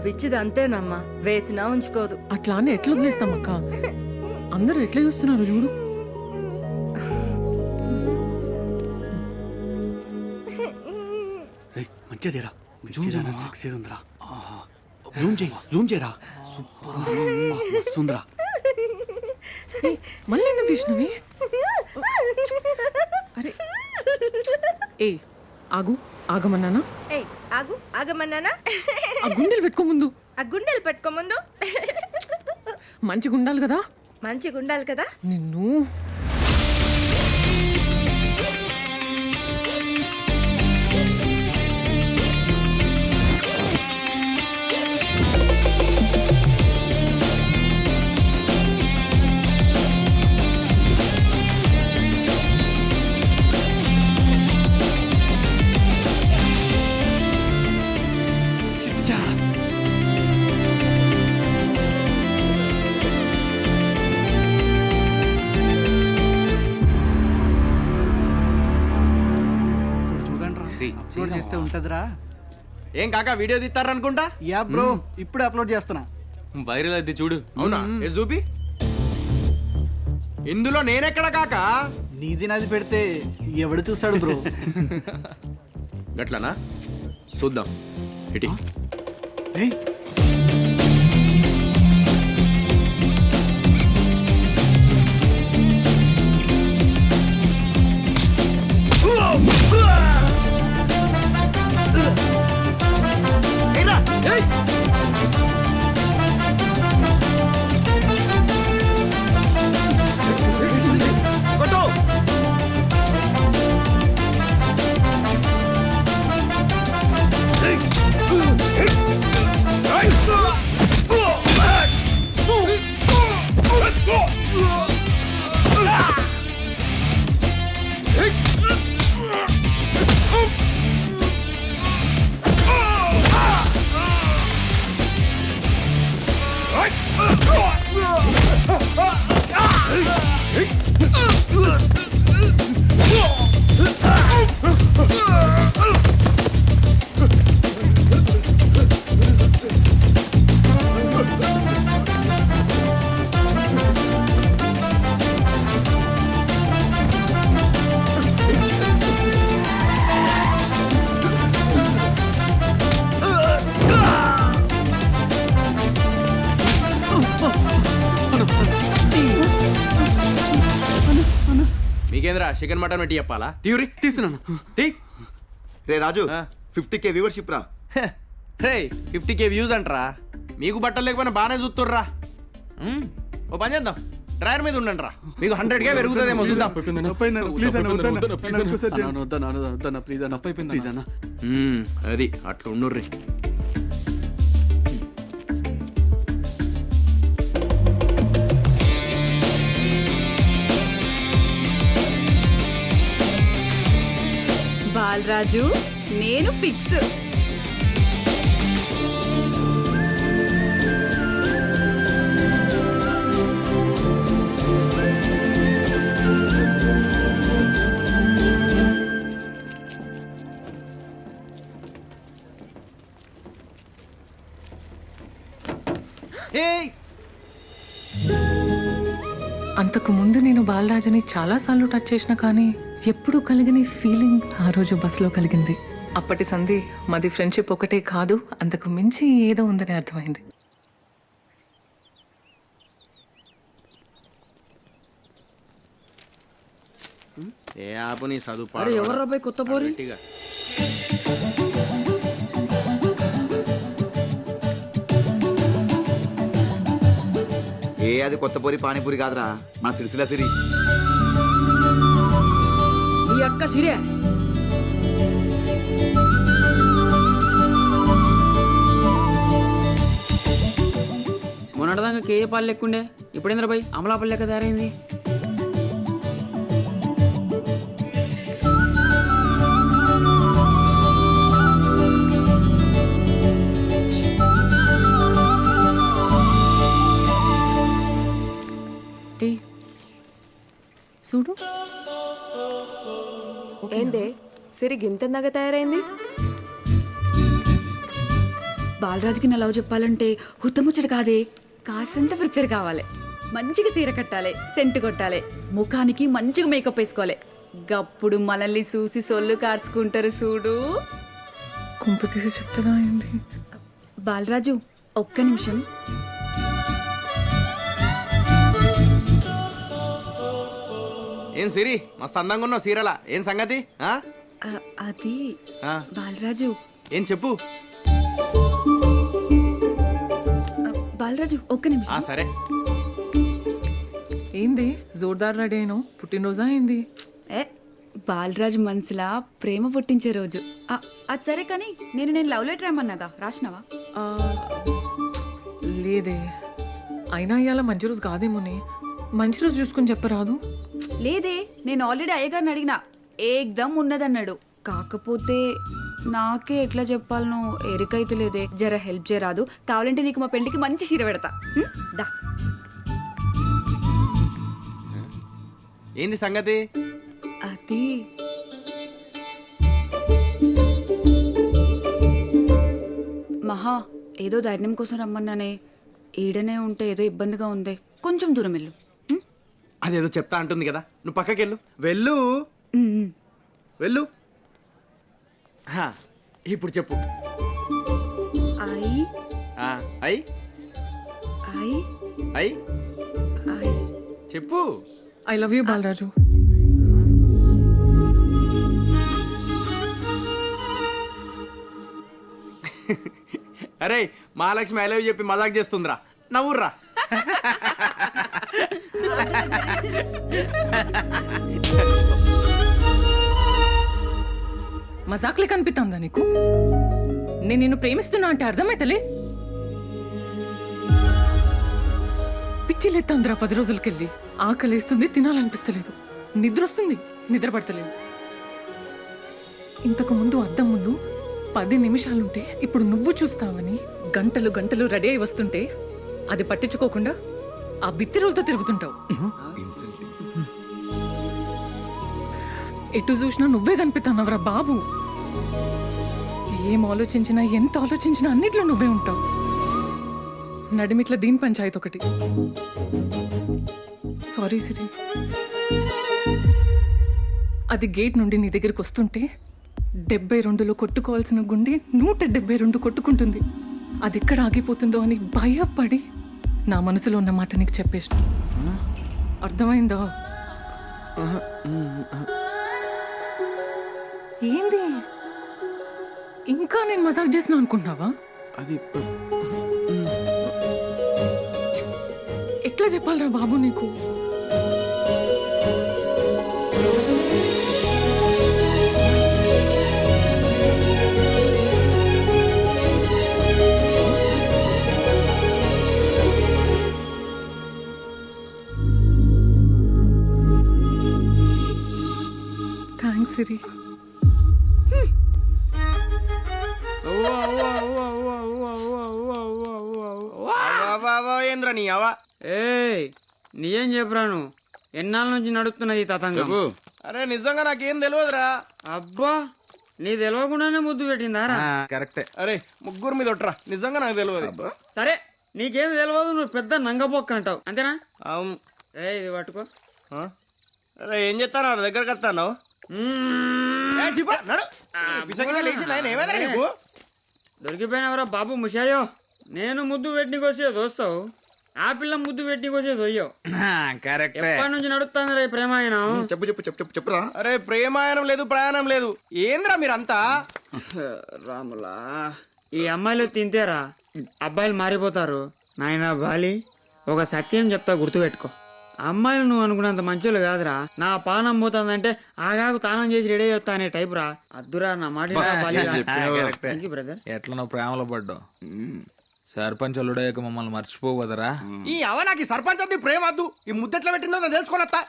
పిచ్చిది అంతేనమ్మా, వేసినా ఉంచుకోదు. అట్లా అని ఎట్లా వదిలేస్తాం అక్క? అందరూ ఎట్లా చూస్తున్నారు చూడు. మంచిదేరా, సెక్సీగా ఉందిరా. జూమ్ చేయరా. సూపర్ మస్తుందిరా. మళ్ళీ ఎందుకు తీసినవి? అరే ఏ ఆగు, ఆగమన్నానా? ఆగమన్నానా? ఆ గుండెలు పెట్టుకో ముందు. ఆ గుండెలు పెట్టుకో ముందు. మంచిగా ఉండాలి కదా. మంచిగా ఉండాలి కదా. నిన్ను అప్లోడ్ చేస్తే ఉంటదిరా. ఏం కాకా వీడియో తీస్తారనుకుంటా? యా బ్రో, ఇప్పుడే అప్లోడ్ చేస్తున్నా. వైరల్ అది చూడు. అవునా? ఏ చూపి. ఇందులో నేనెక్కడ కాకా? నీది నాది పెడితే ఎవడు చూస్తాడు బ్రో? గట్లనా? చూద్దాం. ఇటీ మీకేంద్రా చికెన్ మటన్ పెట్టి చెప్పాలా? తీవ్రి తీస్తున్నాను. రే రాజు, 50K వ్యూవర్షిప్ రా. రే 50K వ్యూస్ అంటరా? మీకు బట్టలు లేకపోయినా బాగానే చూస్తుర్రా. ఓ పని చేద్దాం, డ్రైవర్ మీద ఉండండి రా, మీకు 100K పెరుగుతుందేమో చూద్దాం. అది అట్లా ఉండుర్రి. బాలరాజు నేను ఫిక్స్. అంతకు ముందు నేను బాలరాజుని చాలాసార్లు టచ్ చేసిన కానీ ఎప్పుడూ కలిగిన ఫీలింగ్ ఆ రోజు బస్సులో కలిగింది. అప్పటి సంధి మాది ఫ్రెండ్షిప్ ఒకటే కాదు, అంతకు మించి ఏదో ఉందని అర్థమైంది. ఏ ఆపు నీ చదువు. ఎవరు రాబాయ్ కొత్త పోరి? అది కొత్త పూరి పానీపూరి కాదురా, మన సిరిసిల్ల సిరి. ఈ అక్క సిరే. మొన్నటిదాకా కేఏ పాలు లెక్కుండే, ఇప్పుడేంద్ర బాయ్ అమలాపల్లి లెక్క తయారైంది. చూడు ఏందే సిరి గింతెందాక తయారైంది? బాలరాజుకి నా లవ్ చెప్పాలంటే హుత్తముచ్చట కాదే కాసంత ప్రిపేర్ కావాలి మంచిగా సీర కట్టాలి సెంటు కొట్టాలి ముఖానికి మంచిగా మేకప్ వేసుకోవాలి గప్పుడు మనల్ని చూసి సొల్లు కార్చుకుంటారు చూడు. కుంప తీసి చెప్తుందా ఏంది? బాలరాజు ఒక్క నిమిషం. ఏం సిరి మస్తు అందంగా ఉన్నావు సీరలా, ఏం సంగతి? ఆ? అది ఆ, బాలరాజు ఏం చెప్పు. బాలరాజు ఒక్క ఆ నిమిషం. సరే. ఏంది జోర్దార్ రెడీ అయినావు? పుట్టినరోజా ఏంది? ఏ బాలరాజు మనసులా ప్రేమ పుట్టించే రోజు. అది సరే కానీ నేను లవ్ లెటర్ ఏమన్నాగా రాసినావా? ఆ, లేదే. అయినా ఇవాళ మంచి రోజు కాదేమోనే. మంచి రోజు చూసుకుని చెప్పరాదు? లేదే, నేను ఆల్రెడీ అయ్యగారిని అడిగినా ఏకదమ్ ఉన్నదన్నాడు. కాకపోతే నాకే ఎట్లా చెప్పాలనో ఎరికైతే లేదే. జర హెల్ప్ చేయరాదు? కావాలంటే నీకు మా పెళ్ళికి మంచి చీర పెడతా. దా. ఏంది సంగతి? అది మహా ఏదో ధైర్యం కోసం రమ్మన్నానే. ఈడనే ఉంటే ఏదో ఇబ్బందిగా ఉంది, కొంచెం దూరం వెళ్ళు. అదేదో చెప్తా అంటుంది కదా, నువ్వు పక్కకెళ్ళు. వెళ్ళు వెళ్ళు. హా, ఇప్పుడు చెప్పు. ఐ ఆ, ఐ ఐ ఐ ఐ చెప్పు. I love you Balaraju. అరే మహాలక్ష్మి ఐ లవ్ యూ చెప్పి మజాక్ చేస్తుందిరా, నవ్వుర్రా. మజాక్లే కనిపిస్తుందా నీకు? నేను నిన్ను ప్రేమిస్తున్నా అంటే అర్థమైతలే. పిచ్చిలేత్తందిరా 10 రోజులకెళ్ళి. ఆకలేస్తుంది, తినాలనిపిస్తలేదు, నిద్ర వస్తుంది, నిద్ర పడతలేదు. ఇంతకు ముందు అద్దం ముందు 10 నిమిషాలుంటే ఇప్పుడు నువ్వు చూస్తావని గంటలు గంటలు రెడీ అయి వస్తుంటే అది పట్టించుకోకుండా ఆ బిత్తి రోజుతో తిరుగుతుంటావు. ఎటు చూసినా నువ్వే కనిపిస్తున్నావురా బాబు. ఏం ఆలోచించినా ఎంత ఆలోచించినా అన్నిట్లో నువ్వే ఉంటావు. నడిమిట్ల దీని పంచాయతీ ఒకటి. సారీ సిరి. అది గేట్ నుండి నీ దగ్గరికి వస్తుంటే 72లో కొట్టుకోవాల్సిన గుండె 172 కొట్టుకుంటుంది. అది ఎక్కడ ఆగిపోతుందో అని భయపడి నా మనసులో ఉన్న మాట నీకు చెప్పేసిన. అర్థమైందా? ఏంది ఇంకా నేను మజాక్ చేసిన అనుకుంటున్నావా? అది ఎట్లా చెప్పాలరా బాబు నీకు? థ్యాంక్స్ సిరి. ఏంద్రా నీ అవా? ఏయ్ నీయేం చెప్పురాను, ఎన్నాళ్ళ నుంచి నడుస్తున్నది ఈ తతంగం? అరే నిజంగా నాకేం తెలియదురా. అబ్బా నీ తెలియకుండానే ముద్దు పెట్టిందారా? కరెక్టే. అరే ముగ్గురు మీద ఒట్రా, నిజంగా నాకు తెలియదు. సరే నీకేం తెలియదు, నువ్వు పెద్ద నంగబొక్క అంటావు అంతేనా? అవును. ఏ ఇది పట్టుకో. ఆ? అరే ఏం చెప్తాను దగ్గరకు వస్తాను. నీకు దొరికిపోయినవరా బాబు ముషాయో. నేను ముద్దు పెట్టినకి వచ్చే దోస్తావు, ఆ పిల్ల ముద్దు పెట్టినకి వచ్చే దొయ్యో. కరెక్ట్. ఎప్పటి నుంచి నడుస్తాను రే ప్రేమాయణం? చెప్పు చెప్పు చెప్పు చెప్పు చెప్పురా. అరే ప్రేమాయణం లేదు, ప్రయాణం లేదు. ఏంద్రా మీరంతా? రాములా, ఈ అమ్మాయిలు తింతేరా అబ్బాయిలు మారిపోతారు. నాయనా బాలి, ఒక సత్యం చెప్తా గుర్తుపెట్టుకో. అమ్మాయిలు నువ్వు అనుకున్నంత మంచోళ్ళు కాదురా. నా పానం పోతుందంటే ఆగాకు తానం చేసి రెడీ అవుతా అనే టైపు రా. అద్దురా నా మాట బ్రదర్. ఎట్లా నువ్వు ప్రేమలో పడ్డావు? సర్పంచ్ అల్లుడయ్యాక మమ్మల్ని మర్చిపోవు కదరా. ఈ అవ నాకు ఈ సర్పంచ్ అది ప్రేమ వద్దు. ఈ ముద్దెట్లా పెట్టిందో నేను తెలుసుకున్నత్తా.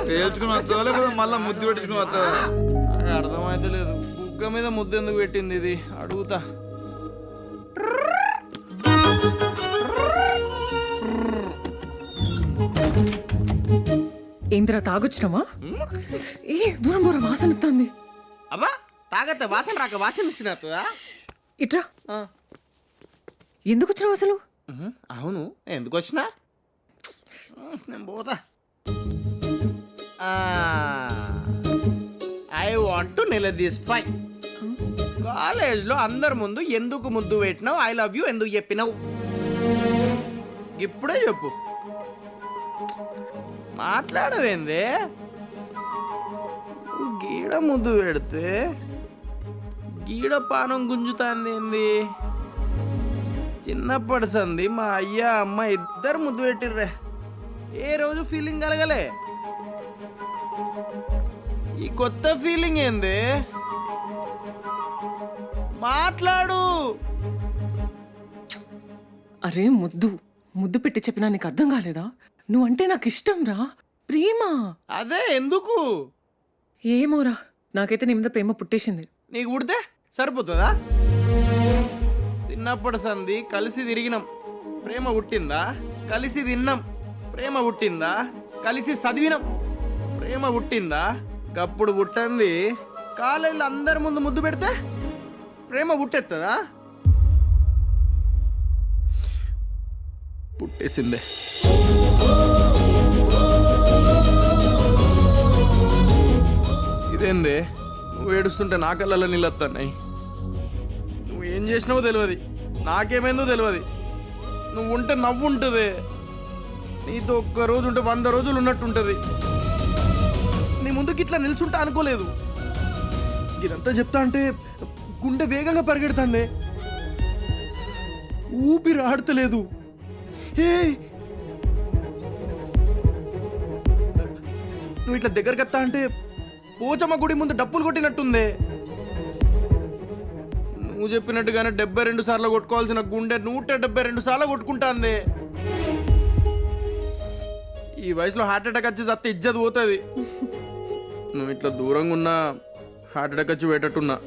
తేల్చుకుని వస్తావా లేకపోతే మళ్ళా ముద్దు పెట్టించుకుని వస్తావా? అర్థమైతే లేదు. బుగ్గ మీద ముద్దు ఎందుకు పెట్టింది ఇది అడుగుతా. ఏందిరా తాగొచ్చినావా? ఏ దూరం దూరం వాసన వస్తుంది. అబ్బా తాగత్తే వాసన రాక వాసన వచ్చినట్టుదా ఇట్రా ఎందుకు వచ్చినావు అసలు? అవును ఎందుకు వచ్చినా నేను పోతా ఐ వాంట్ టు నిలదీస్ఫై కాలేజ్లో అందరి ముందు ఎందుకు ముద్దు పెట్టినావు ఐ లవ్ యూ ఎందుకు చెప్పినావు ఇప్పుడే చెప్పు మాట్లాడవేందే గీడ ముద్దు పెడితే గీడ పానం గుంజుతాంది ఏంది చిన్నప్పటి సంది మా అయ్య అమ్మ ఇద్దరు ముద్దు పెట్టిర్రే ఏ రోజు ఫీలింగ్ కలగలే ఈ కొత్త ఫీలింగ్ ఏంది మాట్లాడు అరే ముద్దు ముద్దు పెట్టి చెప్పినా నీకు అర్థం కాలేదా? నువ్వంటే నాకు ఇష్టం రా, ప్రేమ. అదే ఎందుకు ఏమోరా, నాకైతే నీ మీద ప్రేమ పుట్టేసింది. నీకు పుడితే సరిపోతుందా? చిన్నప్పటి సంది కలిసి తిరిగినాం ప్రేమ పుట్టిందా? కలిసి తిన్నాం ప్రేమ పుట్టిందా? కలిసి చదివినాం ప్రేమ పుట్టిందా? గప్పుడు పుట్టింది కాలేజీలో అందరి ముందు ముద్దు పెడితే ప్రేమ పుట్టేస్తుందా? పుట్టేసిందే. ఇదేందే నువ్వు ఏడుస్తుంటే నా కళ్ళల్లో నీళ్ళు వస్తున్నాయి. నువ్వు ఏం చేసినావో తెలియదు, నాకేమైందో తెలియదు. నువ్వు ఉంటే నవ్వు ఉంటుంది, నీతో ఒక్క రోజు ఉంటే 100 రోజులు ఉన్నట్టుంటుంది. నీ ముందుకి ఇట్లా నిల్చుంటా అనుకోలేదు. ఇదంతా చెప్తా అంటే గుండె వేగంగా పరిగెడుతుంది, ఊపిరి ఆడతలేదు. నువ్వు ఇట్లా దగ్గరికి వస్తా అంటే పోచమ్మ గుడి ముందు డప్పులు కొట్టినట్టుంది. నువ్వు చెప్పినట్టుగానే 72 సార్లు కొట్టుకోవాల్సిన గుండె 172 సార్లు కొట్టుకుంటాంది. ఈ వయసులో హార్ట్ అటాక్ వచ్చి చస్తే ఇజ్జత్ పోతుంది. నువ్వు ఇట్లా దూరంగా ఉన్నా హార్ట్ అటాక్ వచ్చి పోయేటట్టున్నా.